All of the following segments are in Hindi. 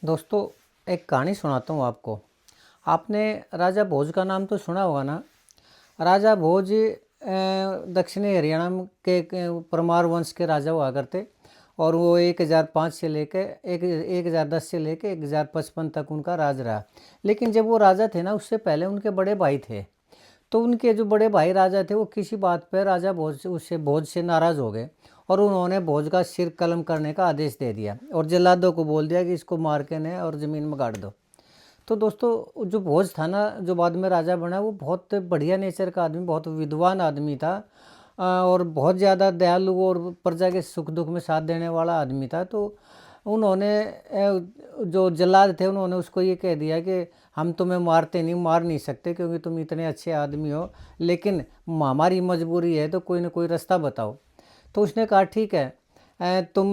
दोस्तों, एक कहानी सुनाता हूँ आपको। आपने राजा भोज का नाम तो सुना होगा ना। राजा भोज दक्षिणी हरियाणा के परमार वंश के राजा हुआ करते और वो 1005 से लेके 1010 से लेके 1055 तक उनका राज रहा। लेकिन जब वो राजा थे ना, उससे पहले उनके बड़े भाई थे। तो उनके जो बड़े भाई राजा थे, वो किसी बात पर राजा भोज से नाराज़ हो गए और उन्होंने भोज का सिर कलम करने का आदेश दे दिया और जल्लादों को बोल दिया कि इसको मार के ने और ज़मीन में गाड़ दो। तो दोस्तों, जो भोज था ना, जो बाद में राजा बना, वो बहुत बढ़िया नेचर का आदमी, बहुत विद्वान आदमी था और बहुत ज़्यादा दयालु और प्रजा के सुख दुख में साथ देने वाला आदमी था। तो उन्होंने जो जल्लाद थे, उन्होंने उसको ये कह दिया कि हम तुम्हें मार नहीं सकते क्योंकि तुम इतने अच्छे आदमी हो, लेकिन हमारी मजबूरी है, तो कोई ना कोई रास्ता बताओ। तो उसने कहा ठीक है, तुम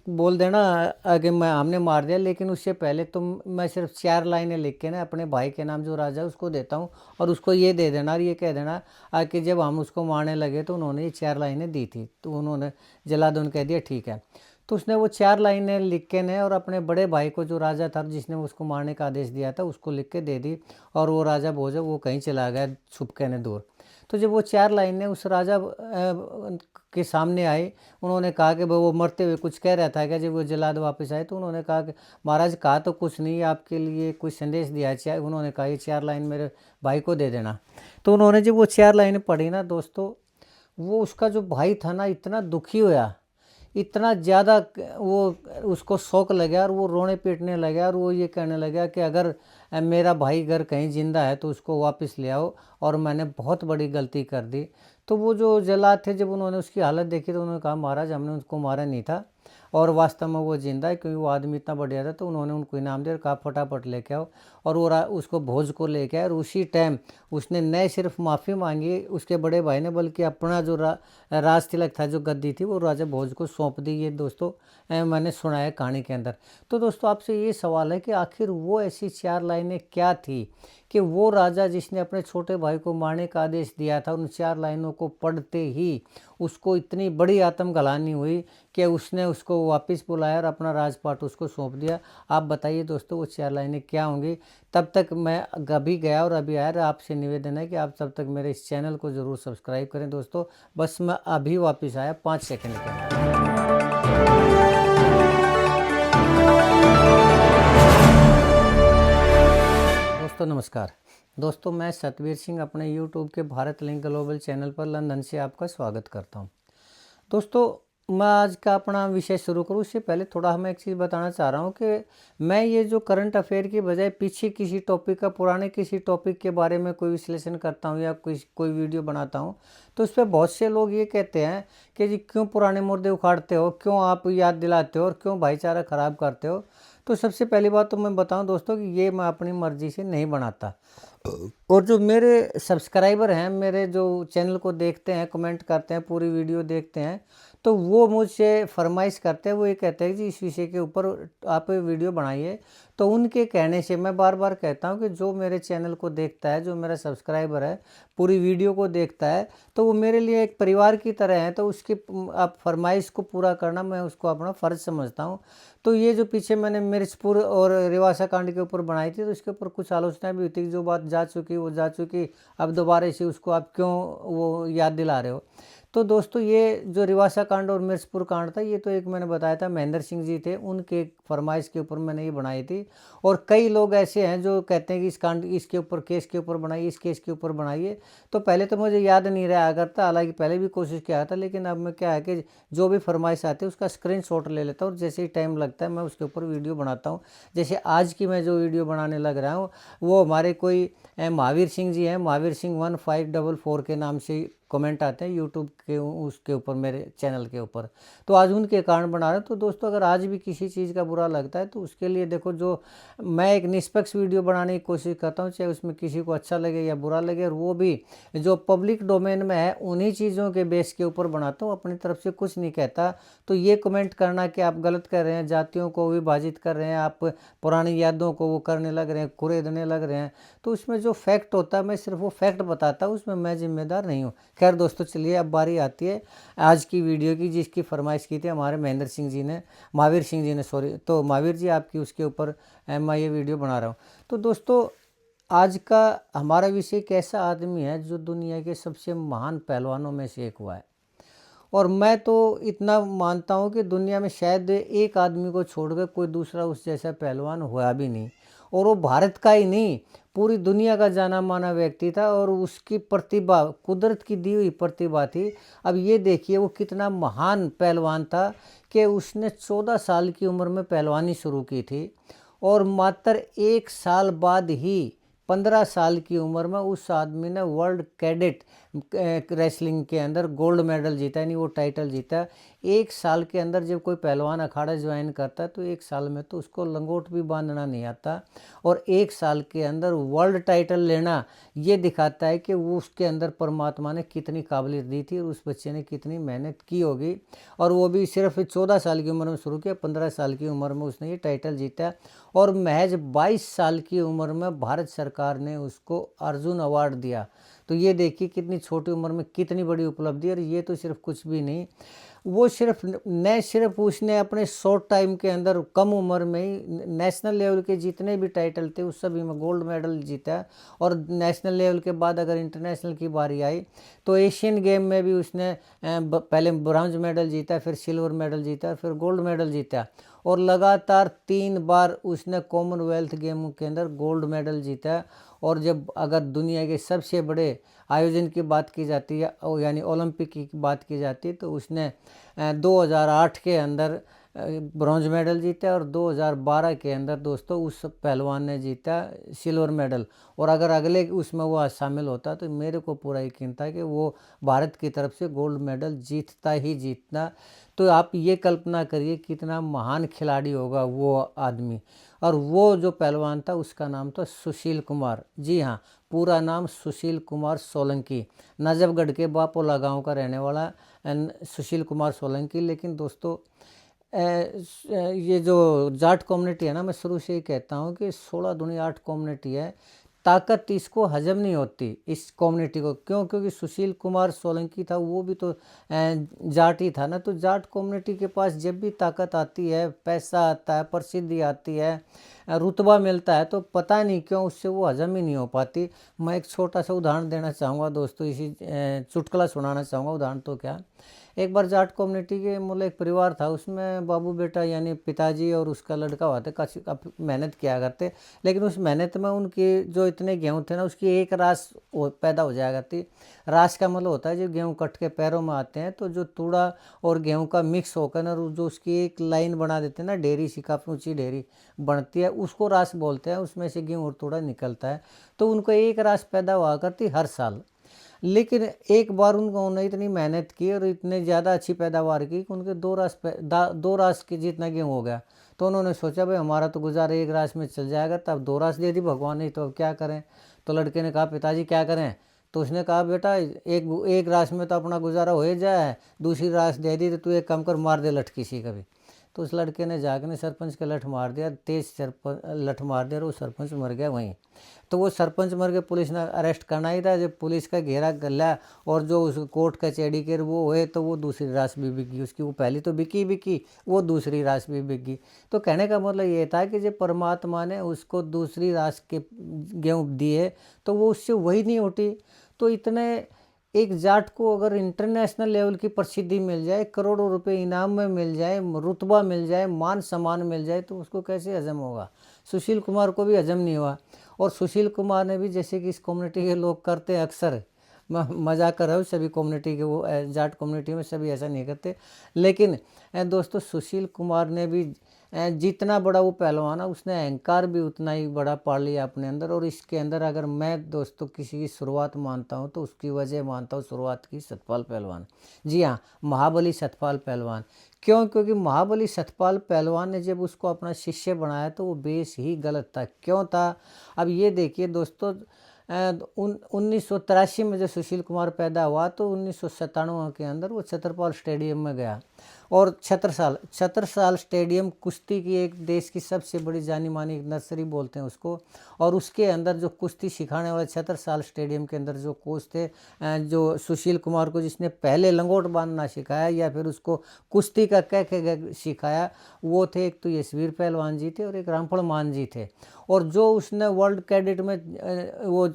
बोल देना कि मैं हमने मार दिया, लेकिन उससे पहले मैं सिर्फ 4 लाइनें लिख के ना अपने भाई के नाम जो राजा है उसको देता हूँ और उसको ये दे देना और ये कह देना कि जब हम उसको मारने लगे तो उन्होंने ये 4 लाइनें दी थी। तो उन्होंने जलाद कह दिया ठीक है। तो उसने वो 4 लाइनें लिख के ने और अपने बड़े भाई को, जो राजा था जिसने उसको मारने का आदेश दिया था, उसको लिख के दे दी और वो राजा भोज वो कहीं चला गया छुप के ने दूर। तो जब वो 4 लाइनें उस राजा के सामने आई, उन्होंने कहा कि वो मरते हुए कुछ कह रहा था क्या। जब वो जल्लाद वापस आए तो उन्होंने कहा कि महाराज, कहा तो कुछ नहीं, आपके लिए कोई संदेश दिया है। उन्होंने कहा ये 4 लाइन मेरे भाई को दे देना। तो उन्होंने जब वो 4 लाइनें पढ़ी ना दोस्तों, वो उसका जो भाई था ना, इतना दुखी हुआ, इतना ज़्यादा वो उसको शौक लगा और वो रोने पीटने लगा और वो ये कहने लगा कि अगर मेरा भाई अगर कहीं ज़िंदा है तो उसको वापस ले आओ और मैंने बहुत बड़ी गलती कर दी। तो वो जो जल्लाद थे, जब उन्होंने उसकी हालत देखी तो उन्होंने कहा महाराज, हमने उसको मारा नहीं था और वास्तव में वो जिंदा है, क्योंकि वो आदमी इतना बढ़िया था। तो उन्होंने उनको इनाम दिया और कहा फटाफट लेके आओ और वो उसको भोज को लेके आए और उसी टाइम उसने न सिर्फ माफ़ी मांगी उसके बड़े भाई ने, बल्कि अपना जो राज तिलक था, जो गद्दी थी, वो राजा भोज को सौंप दी। ये दोस्तों मैंने सुना है कहानी के अंदर। तो दोस्तों, आपसे ये सवाल है कि आखिर वो ऐसी 4 लाइनें क्या थी कि वो राजा जिसने अपने छोटे भाई को मारने का आदेश दिया था, उन 4 लाइनों को पढ़ते ही उसको इतनी बड़ी आत्मग्लानि हुई कि उसने उसको वापस बुलाया और अपना राजपाट उसको सौंप दिया। आप बताइए दोस्तों, वो 4 लाइनें क्या होंगी। तब तक मैं अभी गया और अभी आया, आपसे निवेदन है कि आप तब तक मेरे इस चैनल को ज़रूर सब्सक्राइब करें दोस्तों। बस मैं अभी वापस आया 5 सेकंड के अंदर। दोस्तों नमस्कार। दोस्तों, मैं सतवीर सिंह अपने YouTube के भारत लिंक ग्लोबल चैनल पर लंदन से आपका स्वागत करता हूं। दोस्तों, मैं आज का अपना विषय शुरू करूं उससे पहले थोड़ा मैं एक चीज़ बताना चाह रहा हूं कि मैं ये जो करंट अफेयर की बजाय पीछे किसी टॉपिक का, पुराने किसी टॉपिक के बारे में कोई विश्लेषण करता हूं या कोई वीडियो बनाता हूं, तो उस पर बहुत से लोग ये कहते हैं कि जी क्यों पुराने मुर्दे उखाड़ते हो, क्यों आप याद दिलाते हो और क्यों भाईचारा ख़राब करते हो। तो सबसे पहली बात तो मैं बताऊं दोस्तों कि ये मैं अपनी मर्ज़ी से नहीं बनाता और जो मेरे सब्सक्राइबर हैं, मेरे जो चैनल को देखते हैं, कमेंट करते हैं, पूरी वीडियो देखते हैं, तो वो मुझसे फरमाइश करते हैं। वो ये कहते हैं कि इस विषय के ऊपर आप वीडियो बनाइए। तो उनके कहने से मैं बार बार कहता हूं कि जो मेरे चैनल को देखता है, जो मेरा सब्सक्राइबर है, पूरी वीडियो को देखता है, तो वो मेरे लिए एक परिवार की तरह है। तो उसकी आप फरमाइश को पूरा करना मैं उसको अपना फ़र्ज़ समझता हूँ। तो ये जो पीछे मैंने मिर्चपुर और रिवासा कांड के ऊपर बनाई थी, तो इसके ऊपर कुछ आलोचनाएं भी हुई थी। जो बात जा चुकी वो जा चुकी, अब दोबारा से उसको आप क्यों वो याद दिला रहे हो। तो दोस्तों, ये जो रिवासा कांड और मिर्चपुर कांड था, ये तो एक मैंने बताया था, महेंद्र सिंह जी थे, उनके फरमाइश के ऊपर मैंने ये बनाई थी। और कई लोग ऐसे हैं जो कहते हैं कि इस कांड, इसके ऊपर, केस के ऊपर बनाइए, इस केस के ऊपर बनाइए। तो पहले तो मुझे याद नहीं रहा करता, हालांकि पहले भी कोशिश किया था, लेकिन अब मैं क्या है कि जो भी फरमाइश आती है उसका स्क्रीनशॉट ले लेता हूँ और जैसे ही टाइम लगता है मैं उसके ऊपर वीडियो बनाता हूँ। जैसे आज की मैं जो वीडियो बनाने लग रहा हूँ, वो हमारे कोई महावीर सिंह जी हैं, महावीर सिंह 1544 के नाम से कमेंट आते हैं यूट्यूब के उसके ऊपर, मेरे चैनल के ऊपर। तो आज उनके कारण बना रहे हैं। तो दोस्तों, अगर आज भी किसी चीज़ का बुरा लगता है तो उसके लिए देखो, जो मैं एक निष्पक्ष वीडियो बनाने की कोशिश करता हूँ, चाहे उसमें किसी को अच्छा लगे या बुरा लगे, और वो भी जो पब्लिक डोमेन में है उन्हीं चीज़ों के बेस के ऊपर बनाता हूँ, अपनी तरफ से कुछ नहीं कहता। तो ये कमेंट करना कि आप गलत कर रहे हैं, जातियों को विभाजित कर रहे हैं, आप पुरानी यादों को वो करने लग रहे हैं, कुरेदने लग रहे हैं, तो उसमें जो फैक्ट होता है मैं सिर्फ वो फैक्ट बताता हूँ, उसमें मैं जिम्मेदार नहीं हूँ। खैर दोस्तों, चलिए अब बारी आती है आज की वीडियो की, जिसकी फरमाइश की थी हमारे महेंद्र सिंह जी ने, महावीर सिंह जी ने, सॉरी। तो महावीर जी आपकी उसके ऊपर मैं ये वीडियो बना रहा हूँ। तो दोस्तों, आज का हमारा विषय एक ऐसा आदमी है जो दुनिया के सबसे महान पहलवानों में से एक हुआ है। और मैं तो इतना मानता हूँ कि दुनिया में शायद एक आदमी को छोड़कर कोई दूसरा उस जैसा पहलवान हुआ भी नहीं। और वो भारत का ही नहीं, पूरी दुनिया का जाना माना व्यक्ति था। और उसकी प्रतिभा, कुदरत की दी हुई प्रतिभा थी। अब ये देखिए वो कितना महान पहलवान था कि उसने 14 साल की उम्र में पहलवानी शुरू की थी, और मात्र 1 साल बाद ही 15 साल की उम्र में उस आदमी ने वर्ल्ड कैडेट रेसलिंग के अंदर गोल्ड मेडल जीता, यानी वो टाइटल जीता। 1 साल के अंदर जब कोई पहलवान अखाड़ा ज्वाइन करता है तो 1 साल में तो उसको लंगोट भी बांधना नहीं आता, और 1 साल के अंदर वर्ल्ड टाइटल लेना ये दिखाता है कि वो उसके अंदर परमात्मा ने कितनी काबिलियत दी थी और उस बच्चे ने कितनी मेहनत की होगी। और वो भी सिर्फ 14 साल की उम्र में शुरू किया, 15 साल की उम्र में उसने ये टाइटल जीता। और महज 22 साल की उम्र में भारत सरकार ने उसको अर्जुन अवार्ड दिया। तो ये देखिए कितनी छोटी उम्र में कितनी बड़ी उपलब्धि। और ये तो सिर्फ कुछ भी नहीं, वो सिर्फ उसने अपने शॉर्ट टाइम के अंदर कम उम्र में ही नेशनल लेवल के जितने भी टाइटल थे उस सभी में गोल्ड मेडल जीता। और नेशनल लेवल के बाद अगर इंटरनेशनल की बारी आई तो एशियन गेम में भी उसने पहले ब्रॉन्ज मेडल जीता, फिर सिल्वर मेडल जीता, फिर गोल्ड मेडल जीता। और लगातार 3 बार उसने कॉमनवेल्थ गेमों के अंदर गोल्ड मेडल जीता। और जब अगर दुनिया के सबसे बड़े आयोजन की बात की जाती है, यानी ओलंपिक की बात की जाती है, तो उसने 2008 के अंदर ब्रॉन्ज मेडल जीता, और 2012 के अंदर दोस्तों उस पहलवान ने जीता सिल्वर मेडल। और अगर अगले उसमें वो शामिल होता तो मेरे को पूरा यकीन था कि वो भारत की तरफ से गोल्ड मेडल जीतता ही जीतना। तो आप ये कल्पना करिए कितना महान खिलाड़ी होगा वो आदमी। और वो जो पहलवान था उसका नाम था सुशील कुमार। जी हाँ, पूरा नाम सुशील कुमार सोलंकी, नजफगढ़ के बापोला गांव का रहने वाला सुशील कुमार सोलंकी। लेकिन दोस्तों, ये जो जाट कम्युनिटी है ना, मैं शुरू से ही कहता हूँ कि 16 दूनी 8 कम्युनिटी है, ताकत इसको हजम नहीं होती इस कम्युनिटी को। क्यों? क्योंकि सुशील कुमार सोलंकी था वो भी तो जाट ही था ना। तो जाट कम्युनिटी के पास जब भी ताकत आती है, पैसा आता है, प्रसिद्धि आती है, रुतबा मिलता है, तो पता नहीं क्यों उससे वो हजम ही नहीं हो पाती। मैं एक छोटा सा उदाहरण देना चाहूँगा दोस्तों, इसी चुटकुला सुनाना चाहूँगा। उदाहरण तो क्या, एक बार जाट कम्युनिटी के मतलब एक परिवार था, उसमें बाबू बेटा यानी पिताजी और उसका लड़का हुआ थे, काफ़ी मेहनत किया करते। लेकिन उस मेहनत में उनकी जो इतने गेहूँ थे ना, उसकी एक रास पैदा हो जाया करती। रास का मतलब होता है जो गेहूँ कट के पैरों में आते हैं, तो जो तूड़ा और गेहूँ का मिक्स होकर ना जो उसकी एक लाइन बना देते हैं ना, ढेरी सी, काफ़ी ऊँची ढेरी बनती है, उसको रास बोलते हैं। उसमें से गेहूँ और तूड़ा निकलता है। तो उनको एक रास पैदा हुआ करती हर साल। लेकिन एक बार उन्होंने इतनी मेहनत की और इतने ज़्यादा अच्छी पैदावार की कि उनके 2 रास के जितना गेहूँ हो गया। तो उन्होंने सोचा भाई हमारा तो गुजारा 1 रास में चल जाएगा, तब 2 रास दे दी भगवान ने, तो अब क्या करें। तो लड़के ने कहा पिताजी क्या करें। तो उसने कहा बेटा एक रास में तो अपना गुजारा हो ही जाए, दूसरी रास दे दी तो तू एक काम कर, मार दे लठ किसी का भी। तो उस लड़के ने जाकर ने सरपंच का लठ मार दिया, तेज लठ मार दिया, और वो सरपंच मर गया वहीं। तो वो सरपंच मर गए, पुलिस ने अरेस्ट करना ही था। जब पुलिस का घेरा गला और जो उस कोर्ट कचहरी के वो हुए, तो वो दूसरी रास भी बिक गई उसकी। वो पहली तो बिकी, वो दूसरी रास भी बिक गई। तो कहने का मतलब ये था कि जब परमात्मा ने उसको दूसरी रास के गेहूँ दिए तो वो उससे वही नहीं उठी। तो इतने एक जाट को अगर इंटरनेशनल लेवल की प्रसिद्धि मिल जाए, करोड़ों रुपए इनाम में मिल जाए, रुतबा मिल जाए, मान सम्मान मिल जाए, तो उसको कैसे हजम होगा। सुशील कुमार को भी हजम नहीं हुआ। और सुशील कुमार ने भी, जैसे कि इस कम्युनिटी के लोग करते हैं अक्सर, मजाक कर रहा हूँ, सभी कम्युनिटी के, वो जाट कम्युनिटी में सभी ऐसा नहीं करते। लेकिन दोस्तों, सुशील कुमार ने भी जितना बड़ा वो पहलवान है, उसने अहंकार भी उतना ही बड़ा पाल लिया अपने अंदर। और इसके अंदर अगर मैं दोस्तों किसी की शुरुआत मानता हूँ तो उसकी वजह मानता हूँ शुरुआत की सतपाल पहलवान। जी हाँ, महाबली सतपाल पहलवान। क्यों? क्योंकि महाबली सतपाल पहलवान ने जब उसको अपना शिष्य बनाया तो वो बेस ही गलत था। क्यों था? अब ये देखिए दोस्तों, 1983 में जब सुशील कुमार पैदा हुआ तो 1997 के अंदर वो छतरपाल स्टेडियम में गया। और छत्रसाल स्टेडियम कुश्ती की एक देश की सबसे बड़ी जानी मानी एक नर्सरी बोलते हैं उसको। और उसके अंदर जो कुश्ती सिखाने वाले छत्रसाल स्टेडियम के अंदर जो कोच थे, जो सुशील कुमार को जिसने पहले लंगोट बांधना सिखाया या फिर उसको कुश्ती का कह के सिखाया, वो थे एक तो यशवीर पहलवान जी थे और एक रामफल मान जी थे। और जो उसने वर्ल्ड कैडेट में वो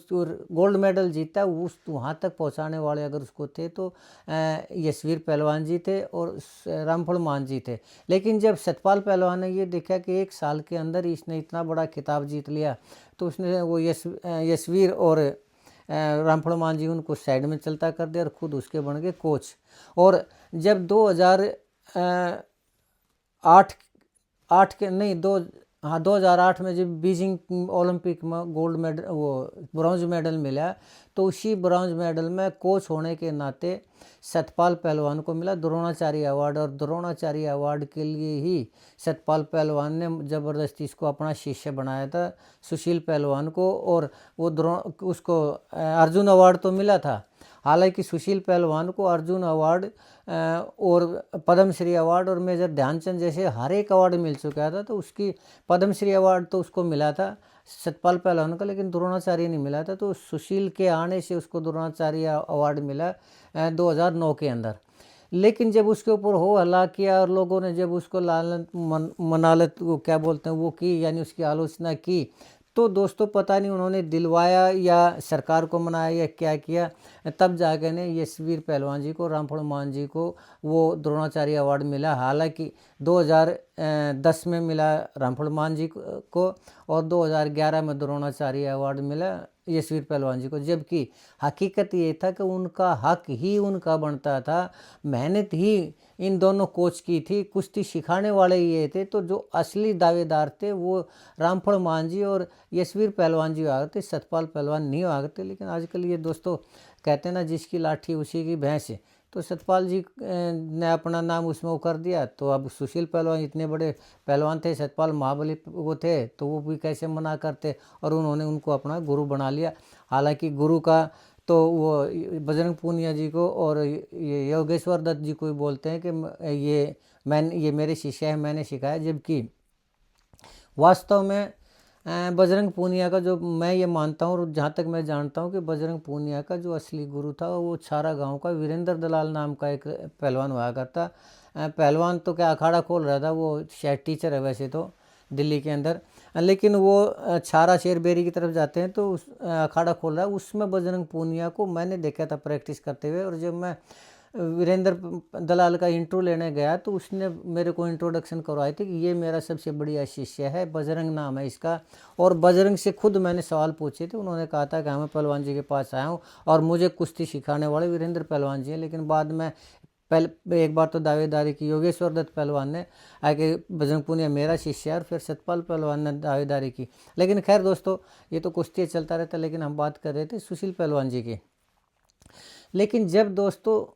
गोल्ड मेडल जीता, उस वहाँ तक पहुँचाने वाले अगर उसको थे तो यशवीर पहलवान जी थे और रामफल मान जी थे। लेकिन जब सतपाल पहलवान ने ये देखा कि 1 साल के अंदर इसने इतना बड़ा खिताब जीत लिया, तो उसने वो यशवीर और रामफल मान जी उनको साइड में चलता कर दिया और खुद उसके बन गए कोच। और जब 2008 में जब बीजिंग ओलंपिक में गोल्ड मेडल वो ब्रॉन्ज मेडल मिला, तो उसी ब्रॉन्ज मेडल में कोच होने के नाते सतपाल पहलवान को मिला द्रोणाचार्य अवार्ड। और द्रोणाचार्य अवार्ड के लिए ही सतपाल पहलवान ने ज़बरदस्ती इसको अपना शिष्य बनाया था, सुशील पहलवान को। और वो उसको अर्जुन अवार्ड तो मिला था। हालांकि सुशील पहलवान को अर्जुन अवार्ड और पद्मश्री अवार्ड और मेजर ध्यानचंद जैसे हर एक अवार्ड मिल चुका था, तो उसकी पद्मश्री अवार्ड तो उसको मिला था सतपाल पहलवान का, लेकिन द्रोणाचार्य नहीं मिला था। तो सुशील के आने से उसको द्रोणाचार्य अवार्ड मिला 2009 के अंदर। लेकिन जब उसके ऊपर हो हल्ला किया और लोगों ने जब उसको मनालत वो क्या बोलते हैं वो की, यानी उसकी आलोचना की, तो दोस्तों पता नहीं उन्होंने दिलवाया या सरकार को मनाया या क्या किया, तब जाके ने यशवीर पहलवान जी को, रामफल मान जी को वो द्रोणाचार्य अवार्ड मिला। हालांकि 2010 में मिला रामफल मान जी को और 2011 में द्रोणाचार्य अवार्ड मिला यशवीर पहलवान जी को। जबकि हकीकत ये था कि उनका हक ही उनका बनता था, मेहनत ही इन दोनों कोच की थी, कुश्ती सिखाने वाले ये थे। तो जो असली दावेदार थे वो रामफल मान जी और यशवीर पहलवान जी आ गए थे, सतपाल पहलवान नहीं आ गए थे। लेकिन आजकल ये दोस्तों कहते हैं ना, जिसकी लाठी उसी की भैंस। तो सतपाल जी ने अपना नाम उसमें वो कर दिया, तो अब सुशील पहलवान इतने बड़े पहलवान थे, सतपाल महाबली वो थे, तो वो भी कैसे मना करते, और उन्होंने उनको अपना गुरु बना लिया। हालांकि गुरु का तो वो बजरंग पूनिया जी को और ये योगेश्वर दत्त जी को भी बोलते हैं कि ये मेरे शिष्य है, मैंने सिखाया। जबकि वास्तव में बजरंग पूनिया का जो मैं ये मानता हूँ और जहाँ तक मैं जानता हूँ कि बजरंग पूनिया का जो असली गुरु था वो छारा गांव का वीरेंद्र दलाल नाम का एक पहलवान हुआ करता। पहलवान तो क्या अखाड़ा खोल रहा था, वो शायद टीचर है वैसे तो दिल्ली के अंदर, लेकिन वो छारा शेरबेरी की तरफ जाते हैं तो उस अखाड़ा खोल रहा है, उसमें बजरंग पूनिया को मैंने देखा था प्रैक्टिस करते हुए। और जब मैं वीरेंद्र दलाल का इंटरव्यू लेने गया तो उसने मेरे को इंट्रोडक्शन करवाई थी कि ये मेरा सबसे बढ़िया शिष्य है, बजरंग नाम है इसका। और बजरंग से खुद मैंने सवाल पूछे थे, उन्होंने कहा था कि मैं पहलवान जी के पास आया हूँ और मुझे कुश्ती सिखाने वाले वीरेंद्र पहलवान जी हैं। लेकिन बाद में पहले एक बार तो दावेदारी की योगेश्वर दत्त पहलवान ने आगे बजरंग पूनिया मेरा शिष्य है, और फिर सतपाल पहलवान ने दावेदारी की। लेकिन खैर दोस्तों ये तो कुश्ती चलता रहता, लेकिन हम बात कर रहे थे सुशील पहलवान जी की। लेकिन जब दोस्तों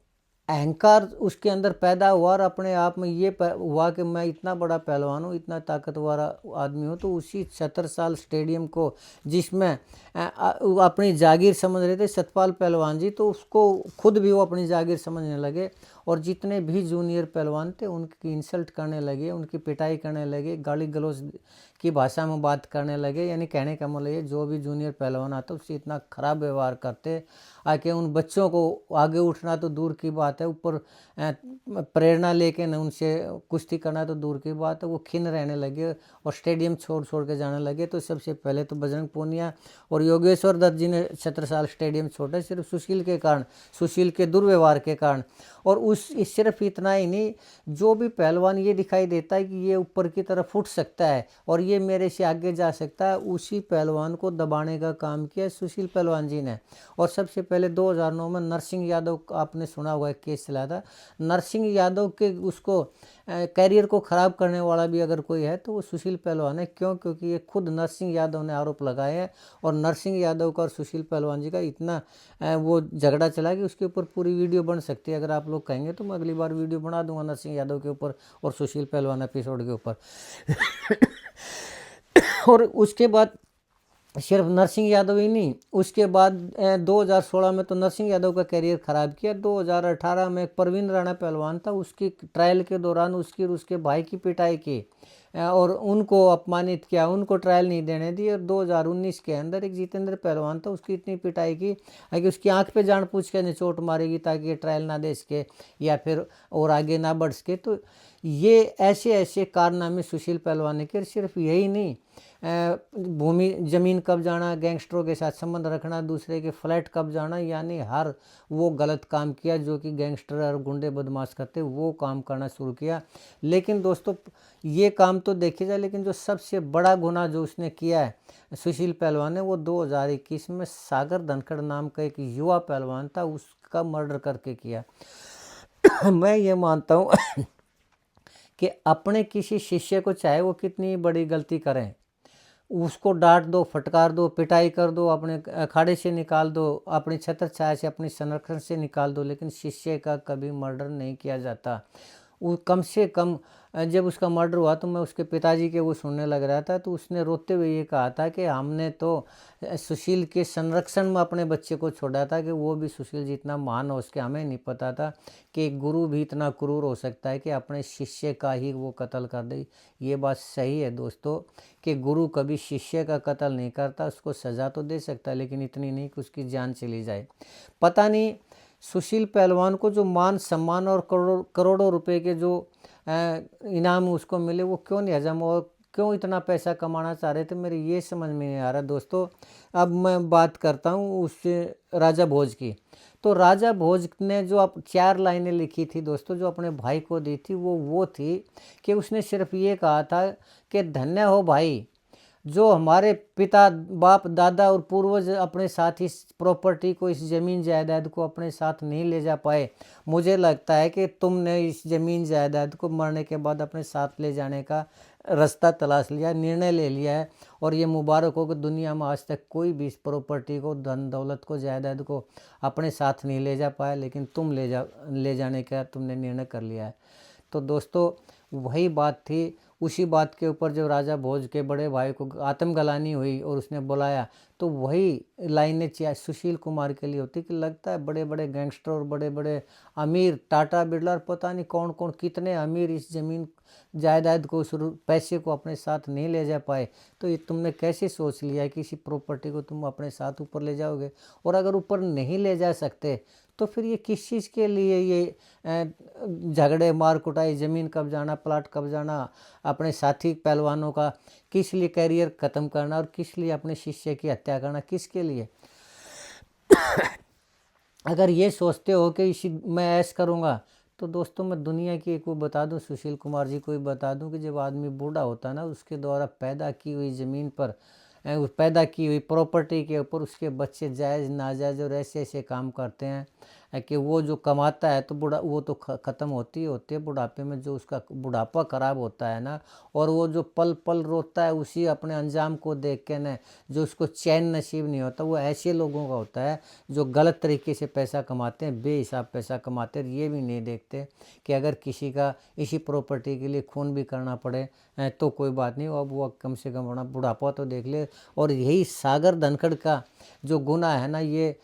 अहंकार उसके अंदर पैदा हुआ और अपने आप में ये हुआ कि मैं इतना बड़ा पहलवान हूँ, इतना ताकतवर आदमी हूँ, तो उसी छत्रसाल स्टेडियम को जिसमें अपनी जागीर समझ रहे थे सतपाल पहलवान जी, तो उसको खुद भी वो अपनी जागीर समझने लगे। और जितने भी जूनियर पहलवान थे उनकी इंसल्ट करने लगे, उनकी पिटाई करने लगे, गाली गलौज की भाषा में बात करने लगे। यानी कहने का मतलब ये, जो भी जूनियर पहलवान आता उससे इतना खराब व्यवहार करते आके उन बच्चों को आगे उठना तो दूर की बात है, ऊपर प्रेरणा लेके न उनसे कुश्ती करना तो दूर की बात है, वो खिन्न रहने लगे और स्टेडियम छोड़ छोड़ के जाने लगे। तो सबसे पहले तो बजरंग पूनिया और योगेश्वर दत्त जी ने छत्रसाल स्टेडियम छोड़ा सिर्फ सुशील के कारण, सुशील के दुर्व्यवहार के कारण। और सिर्फ इतना ही नहीं, जो भी पहलवान ये दिखाई देता है कि ये ऊपर की तरफ उठ सकता है और ये मेरे से आगे जा सकता है, उसी पहलवान को दबाने का काम किया सुशील पहलवान जी ने। और सबसे पहले 2009 में नरसिंह यादव, आपने सुना होगा एक केस चला था, नरसिंह यादव के उसको कैरियर को ख़राब करने वाला भी अगर कोई है तो वो सुशील पहलवान है। क्यों? क्योंकि ये खुद नरसिंह यादव ने आरोप लगाए हैं। और नरसिंह यादव का और सुशील पहलवान जी का इतना वो झगड़ा चला कि उसके ऊपर पूरी वीडियो बन सकती है। अगर आप लोग कहेंगे तो मैं अगली बार वीडियो बना दूंगा नरसिंह यादव के ऊपर और सुशील पहलवान एपिसोड के ऊपर। और उसके बाद सिर्फ नरसिंह यादव ही नहीं, उसके बाद 2016 में तो नरसिंह यादव का करियर ख़राब किया। 2018 में एक प्रवीण राणा पहलवान था, उसकी ट्रायल के दौरान उसकी और उसके भाई की पिटाई की और उनको अपमानित किया, उनको ट्रायल नहीं देने दी। और 2019 के अंदर एक जितेंद्र पहलवान था, उसकी इतनी पिटाई की कि उसकी आंख पे जान पूछ के निचोट मारेगी ताकि ये ट्रायल ना दे सके या फिर और आगे ना बढ़ सके। तो ये ऐसे ऐसे कारनामे सुशील पहलवान ने किए। सिर्फ यही नहीं, भूमि जमीन कब्जाना, गैंगस्टरों के साथ संबंध रखना, दूसरे के फ्लैट कब्जाना, यानी हर वो गलत काम किया जो कि गैंगस्टर और गुंडे बदमाश करते, वो काम करना शुरू किया। लेकिन दोस्तों ये काम तो देखे जाए, लेकिन जो सबसे बड़ा गुनाह जो उसने किया है सुशील पहलवान ने, वो 2021 में सागर धनखड़ नाम का एक युवा पहलवान था, उसका मर्डर करके किया। मैं ये मानता हूँ कि अपने किसी शिष्य को चाहे वो कितनी बड़ी गलती करें, उसको डांट दो, फटकार दो, पिटाई कर दो, अपने अखाड़े से निकाल दो, अपनी छत्र छाया से, अपनी संरक्षण से निकाल दो, लेकिन शिष्य का कभी मर्डर नहीं किया जाता। वो कम से कम जब उसका मर्डर हुआ तो मैं उसके पिताजी के वो सुनने लग रहा था, तो उसने रोते हुए ये कहा था कि हमने तो सुशील के संरक्षण में अपने बच्चे को छोड़ा था कि वो भी सुशील जितना महान हो उसके, हमें नहीं पता था कि एक गुरु भी इतना क्रूर हो सकता है कि अपने शिष्य का ही वो कत्ल कर दे। ये बात सही है दोस्तों कि गुरु कभी शिष्य का कत्ल नहीं करता, उसको सज़ा तो दे सकता है लेकिन इतनी नहीं कि उसकी जान चली जाए। पता नहीं सुशील पहलवान को जो मान सम्मान और करोड़ों रुपए के जो इनाम उसको मिले, वो क्यों नहीं हजम और क्यों इतना पैसा कमाना चाह रहे थे, मेरे ये समझ में नहीं आ रहा दोस्तों। अब मैं बात करता हूँ उस राजा भोज की। तो राजा भोज ने जो आप 4 लाइनें लिखी थी दोस्तों, जो अपने भाई को दी थी, वो थी कि उसने सिर्फ ये कहा था कि धन्य हो भाई, जो हमारे पिता बाप दादा और पूर्वज अपने साथ इस प्रॉपर्टी को, इस ज़मीन जायदाद को अपने साथ नहीं ले जा पाए, मुझे लगता है कि तुमने इस ज़मीन जायदाद को मरने के बाद अपने साथ ले जाने का रास्ता तलाश लिया, निर्णय ले लिया है। और ये मुबारक हो कि दुनिया में आज तक कोई भी इस प्रॉपर्टी को, धन दौलत को, जायदाद को अपने साथ नहीं ले जा पाया, लेकिन तुम ले जाने का तुमने निर्णय कर लिया है। तो दोस्तों वही बात थी, उसी बात के ऊपर जब राजा भोज के बड़े भाई को आत्मग्लानि हुई और उसने बुलाया, तो वही लाइनें सुशील कुमार के लिए होती कि लगता है बड़े बड़े गैंगस्टर और बड़े बड़े अमीर, टाटा बिरला और पता नहीं कौन कौन कितने अमीर इस ज़मीन जायदाद को, उस पैसे को अपने साथ नहीं ले जा पाए। तो ये तुमने कैसे सोच लिया कि इसी प्रॉपर्टी को तुम अपने साथ ऊपर ले जाओगे? और अगर ऊपर नहीं ले जा सकते तो फिर ये किस चीज़ के लिए ये झगड़े, मार कुटाई, ज़मीन कब्जाना, प्लाट कब्जाना, अपने साथी पहलवानों का किस लिए कैरियर ख़त्म करना और किस लिए अपने शिष्य की हत्या करना, किसके लिए? अगर ये सोचते हो कि इसी मैं ऐश करूँगा, तो दोस्तों मैं दुनिया की एक वो बता दूं, सुशील कुमार जी को ही बता दूं कि जब आदमी बूढ़ा होता है ना, उसके द्वारा पैदा की हुई ज़मीन पर, पैदा की हुई प्रॉपर्टी के ऊपर उसके बच्चे जायज़ नाजायज़ और ऐसे ऐसे काम करते हैं कि वो जो कमाता है तो बुढ़ा वो तो ख़त्म होती है बुढ़ापे में, जो उसका बुढ़ापा ख़राब होता है ना, और वो जो पल पल रोता है उसी अपने अंजाम को देख के ना, जो उसको चैन नसीब नहीं होता, वो ऐसे लोगों का होता है जो गलत तरीके से पैसा कमाते हैं, बेहिसाब पैसा कमाते हैं। ये भी नहीं देखते कि अगर किसी का इसी प्रॉपर्टी के लिए खून भी करना पड़े तो कोई बात नहीं, अब वो कम से कम अपना बुढ़ापा तो देख ले। और यही सागर धनखड़ का जो गुनाह है ना, ये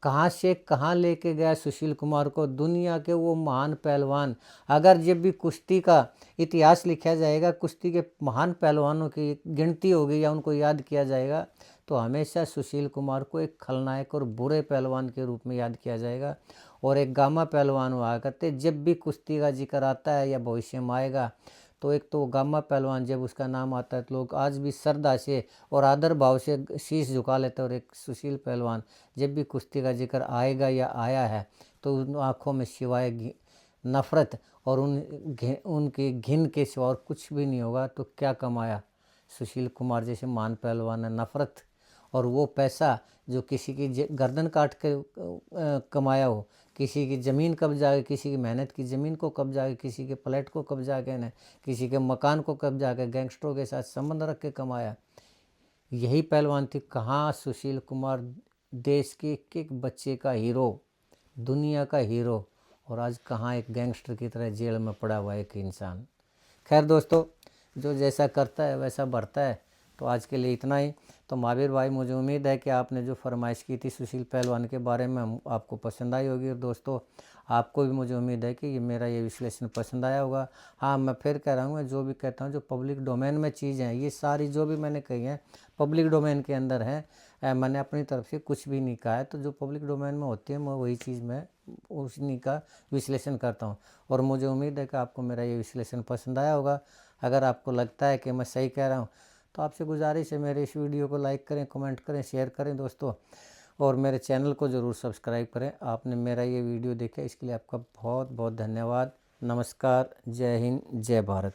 कहाँ से कहाँ लेके गया सुशील कुमार को। दुनिया के वो महान पहलवान, अगर जब भी कुश्ती का इतिहास लिखा जाएगा, कुश्ती के महान पहलवानों की गिनती होगी या उनको याद किया जाएगा, तो हमेशा सुशील कुमार को एक खलनायक और बुरे पहलवान के रूप में याद किया जाएगा। और एक गामा पहलवान हुआ करते, जब भी कुश्ती का जिक्र आता है या भविष्य में आएगा, तो एक तो गामा पहलवान जब उसका नाम आता है तो लोग आज भी श्रद्धा से और आदर भाव से शीश झुका लेते हैं। और एक सुशील पहलवान जब भी कुश्ती का जिक्र आएगा या आया है, तो उन आँखों में सिवाय नफ़रत और उनकी घिन के सिवा और कुछ भी नहीं होगा। तो क्या कमाया सुशील कुमार जैसे महान पहलवान ने? नफ़रत। और वो पैसा जो किसी की गर्दन काट के कमाया हो, किसी की ज़मीन कब्जा के, किसी की मेहनत की ज़मीन को कब्जा के, किसी के फ्लैट को कब्जा के, न किसी के मकान को कब्जा के, गैंगस्टरों के साथ संबंध रख के कमाया, यही पहलवान थी। कहाँ सुशील कुमार देश के एक एक बच्चे का हीरो, दुनिया का हीरो, और आज कहाँ एक गैंगस्टर की तरह जेल में पड़ा हुआ एक इंसान। खैर दोस्तों, जो जैसा करता है वैसा बढ़ता है। तो आज के लिए इतना ही। तो महावीर भाई, मुझे उम्मीद है कि आपने जो फरमाइश की थी सुशील पहलवान के बारे में आपको पसंद आई होगी, और दोस्तों आपको भी मुझे उम्मीद है कि ये विश्लेषण पसंद आया होगा। हाँ, मैं फिर कह रहा हूँ, मैं जो भी कहता हूँ जो पब्लिक डोमेन में चीज़ें हैं, ये सारी जो भी मैंने कही हैं पब्लिक डोमेन के अंदर हैं। मैंने अपनी तरफ से कुछ भी नहीं कहा है। तो जो पब्लिक डोमेन में होती है मैं वही चीज़ मैं उसी का विश्लेषण करता हूँ। और मुझे उम्मीद है कि आपको मेरा ये विश्लेषण पसंद आया होगा। अगर आपको लगता है कि मैं सही कह रहा हूँ तो आपसे गुजारिश है, मेरे इस वीडियो को लाइक करें, कमेंट करें, शेयर करें दोस्तों, और मेरे चैनल को ज़रूर सब्सक्राइब करें। आपने मेरा ये वीडियो देखा इसके लिए आपका बहुत बहुत धन्यवाद। नमस्कार, जय हिंद, जय भारत।